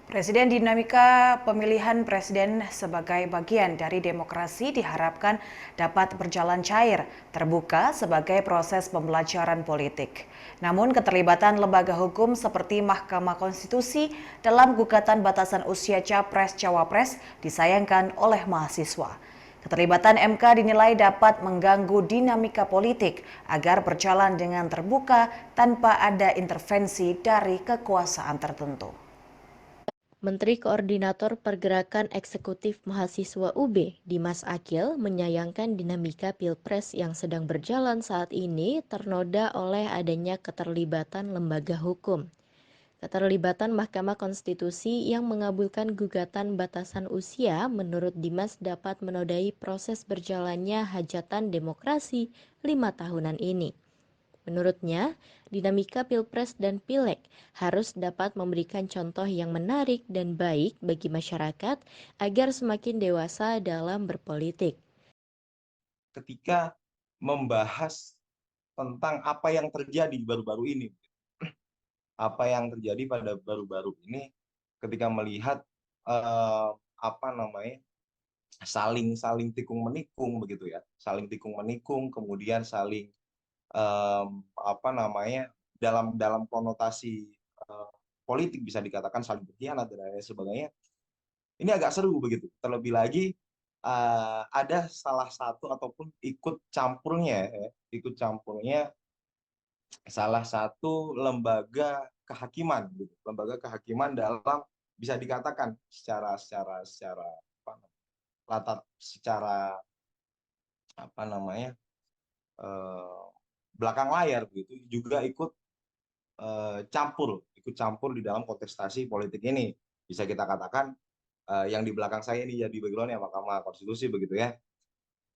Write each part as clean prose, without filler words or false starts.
Presiden dinamika pemilihan presiden sebagai bagian dari demokrasi diharapkan dapat berjalan cair, terbuka sebagai proses pembelajaran politik. Namun keterlibatan lembaga hukum seperti Mahkamah Konstitusi dalam gugatan batasan usia Capres-Cawapres disayangkan oleh mahasiswa. Keterlibatan MK dinilai dapat mengganggu dinamika politik agar berjalan dengan terbuka tanpa ada intervensi dari kekuasaan tertentu. Menteri Koordinator Pergerakan Eksekutif Mahasiswa UB, Dimas Akil, menyayangkan dinamika Pilpres yang sedang berjalan saat ini ternoda oleh adanya keterlibatan lembaga hukum. Keterlibatan Mahkamah Konstitusi yang mengabulkan gugatan batasan usia menurut Dimas dapat menodai proses berjalannya hajatan demokrasi 5 tahunan ini. Menurutnya, dinamika Pilpres dan Pileg harus dapat memberikan contoh yang menarik dan baik bagi masyarakat agar semakin dewasa dalam berpolitik. Ketika membahas tentang apa yang terjadi baru-baru ini, apa yang terjadi pada baru-baru ini, ketika melihat apa namanya saling saling tikung menikung begitu ya, saling tikung menikung, kemudian saling apa namanya dalam dalam konotasi politik bisa dikatakan saling berkhianat dan lain sebagainya. Ini agak seru begitu. Terlebih lagi ada salah satu ataupun ikut campurnya salah satu lembaga kehakiman, gitu. Lembaga kehakiman dalam bisa dikatakan secara latar secara apa namanya belakang layar gitu juga ikut campur di dalam kontestasi politik ini. Bisa kita katakan yang di belakang saya ini jadi backgroundnya Mahkamah Konstitusi begitu ya.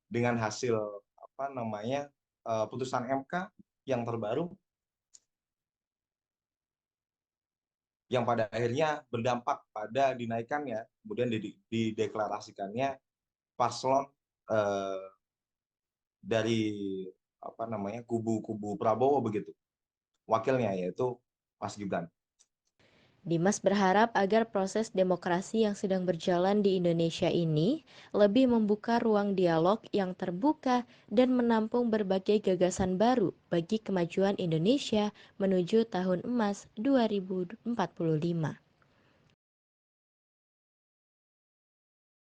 Dengan hasil apa namanya putusan MK yang terbaru yang pada akhirnya berdampak pada dinaikannya, kemudian dideklarasikannya paslon dari apa namanya kubu Prabowo begitu, wakilnya yaitu Mas Gibran. Dimas berharap agar proses demokrasi yang sedang berjalan di Indonesia ini lebih membuka ruang dialog yang terbuka dan menampung berbagai gagasan baru bagi kemajuan Indonesia menuju tahun emas 2045.